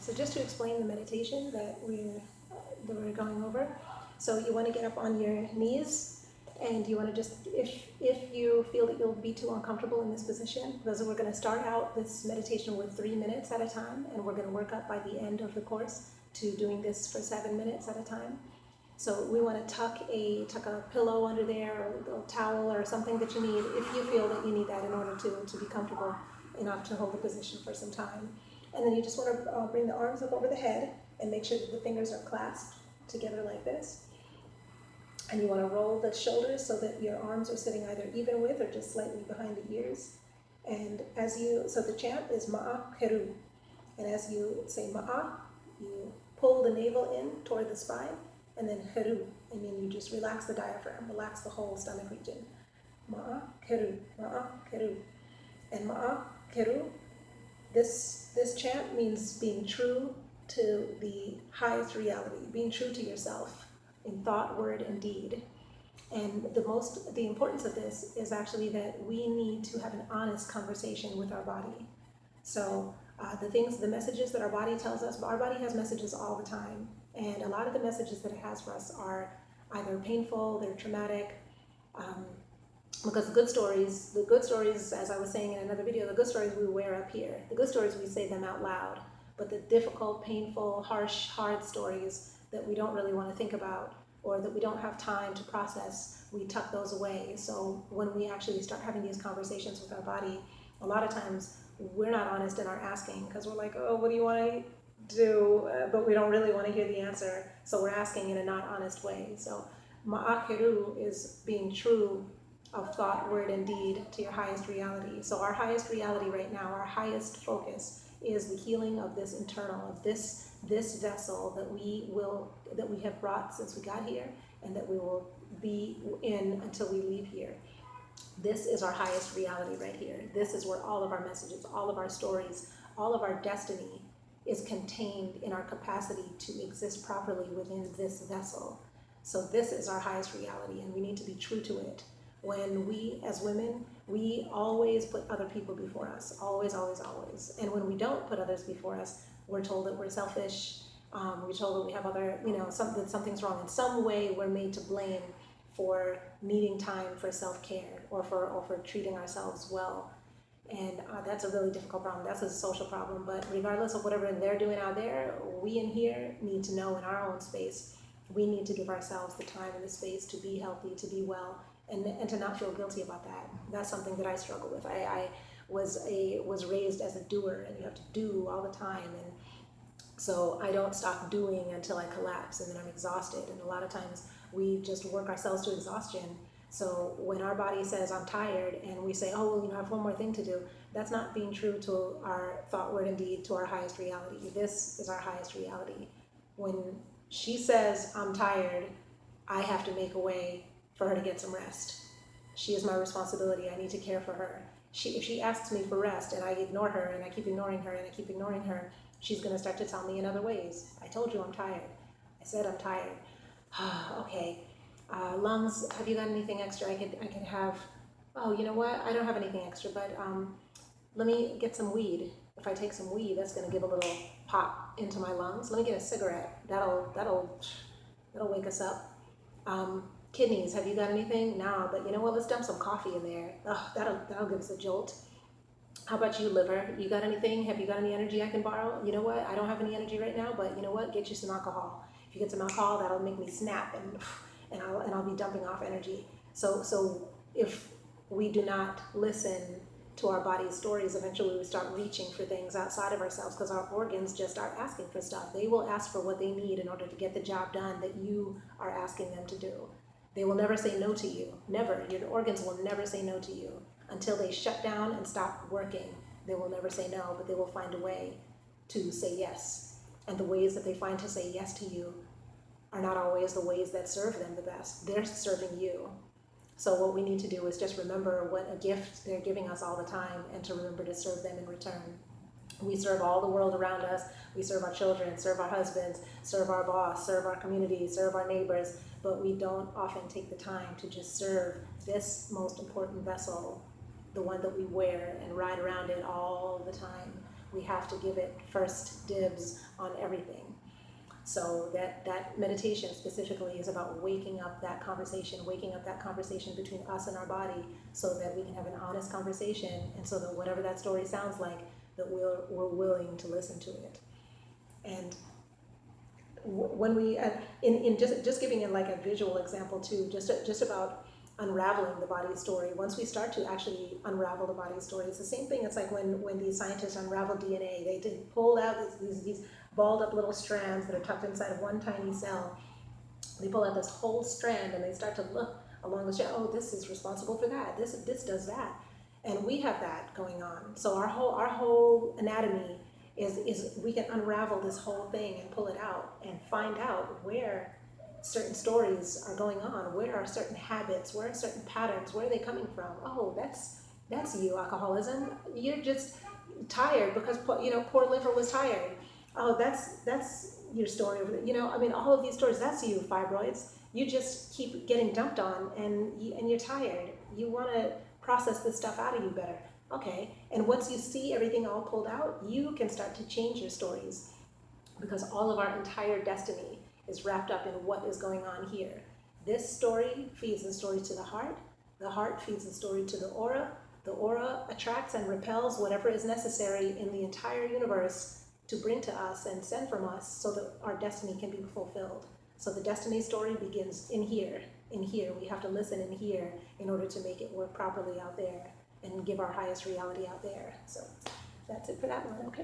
So just to explain the meditation that we're going over, so you want to get up on your knees, and you want to just, if you feel that you'll be too uncomfortable in this position, because we're going to start out this meditation with 3 minutes at a time, and we're going to work up by the end of the course to doing this for 7 minutes at a time. So we want to tuck a pillow under there, or a towel, or something that you need, if you feel that you need that in order to be comfortable enough to hold the position for some time. And then you just want to bring the arms up over the head and make sure that the fingers are clasped together like this. And you want to roll the shoulders so that your arms are sitting either even with or just slightly behind the ears. And so the chant is Ma'a Keru. And as you say Ma'a, you pull the navel in toward the spine, and then Heru. I mean, you just relax the diaphragm, relax the whole stomach region. Ma'a Keru, Ma'a Keru. And Ma'a Keru, this chant means being true to the highest reality, being true to yourself in thought, word, and deed. And the importance of this is actually that we need to have an honest conversation with our body. So the messages that our body tells us, our body has messages all the time. And a lot of the messages that it has for us are either painful, they're traumatic, because the good stories, as I was saying in another video, the good stories we wear up here. The good stories, we say them out loud. But the difficult, painful, harsh, hard stories that we don't really want to think about, or that we don't have time to process, we tuck those away. So when we actually start having these conversations with our body, a lot of times we're not honest in our asking, because we're like, oh, what do you want to do? But we don't really want to hear the answer. So we're asking in a not honest way. So Ma'a Keru is being true of thought, word, and deed to your highest reality. So our highest reality right now, our highest focus, is the healing of this internal, of this vessel that we have brought since we got here, and that we will be in until we leave here. This is our highest reality right here. This is where all of our messages, all of our stories, all of our destiny is contained in our capacity to exist properly within this vessel. So this is our highest reality, and we need to be true to it. When we, as women, we always put other people before us, always, always, always. And when we don't put others before us, we're told that we're selfish. We're told that we have other, that something's wrong. In some way, we're made to blame for needing time for self-care, or for treating ourselves well. And that's a really difficult problem. That's a social problem. But regardless of whatever they're doing out there, we in here need to know in our own space, we need to give ourselves the time and the space to be healthy, to be well, and to not feel guilty about that. That's something that I struggle with. I was raised as a doer, and you have to do all the time, and so I don't stop doing until I collapse, and then I'm exhausted. And a lot of times we just work ourselves to exhaustion. So when our body says I'm tired, and we say, oh, well, I have one more thing to do, that's not being true to our thought, word, and deed, to our highest reality. This is our highest reality. When she says I'm tired, I have to make a way for her to get some rest. She is my responsibility. I need to care for her. If she asks me for rest, and I ignore her, and I keep ignoring her, and I keep ignoring her, she's going to start to tell me in other ways. I told you I'm tired. I said I'm tired. Okay. Lungs, have you got anything extra I could have? Oh, you know what? I don't have anything extra, but let me get some weed. If I take some weed, that's going to give a little pop into my lungs. Let me get a cigarette. That'll wake us up. Kidneys, have you got anything? Nah, but you know what? Let's dump some coffee in there. That'll give us a jolt. How about you, liver? You got anything? Have you got any energy I can borrow? You know what? I don't have any energy right now, but you know what? Get you some alcohol. If you get some alcohol, that'll make me snap, and I'll be dumping off energy. So if we do not listen to our body's stories, eventually we start reaching for things outside of ourselves, because our organs just start asking for stuff. They will ask for what they need in order to get the job done that you are asking them to do. They will never say no to you. Never. Your organs will never say no to you. Until they shut down and stop working, they will never say no, but they will find a way to say yes. And the ways that they find to say yes to you are not always the ways that serve them the best. They're serving you. So what we need to do is just remember what a gift they're giving us all the time, and to remember to serve them in return. We serve all the world around us. We serve our children, serve our husbands, serve our boss, serve our community, serve our neighbors, but we don't often take the time to just serve this most important vessel, the one that we wear and ride around it all the time. We have to give it first dibs on everything. So that meditation specifically is about waking up that conversation between us and our body, so that we can have an honest conversation, and so that whatever that story sounds like, that we're willing to listen to it. And when we, in just giving it like a visual example too, just about unraveling the body story. Once we start to actually unravel the body story, it's the same thing. It's like when these scientists unravel DNA, they did pull out these balled up little strands that are tucked inside of one tiny cell. They pull out this whole strand and they start to look along the strand. Oh, this is responsible for that. This does that, and we have that going on. So our whole anatomy is we can unravel this whole thing and pull it out and find out where certain stories are going on, where are certain habits, where are certain patterns, where are they coming from? Oh, that's you, alcoholism. You're just tired because poor liver was tired. Oh, that's your story. I mean, all of these stories. That's you, fibroids. You just keep getting dumped on, and you're tired. You want to process this stuff out of you better. Okay, and once you see everything all pulled out, you can start to change your stories, because all of our entire destiny is wrapped up in what is going on here. This story feeds the story to the heart feeds the story to the aura attracts and repels whatever is necessary in the entire universe to bring to us and send from us, so that our destiny can be fulfilled. So the destiny story begins in here. We have to listen in here in order to make it work properly out there and give our highest reality out there. So that's it for that one. Okay.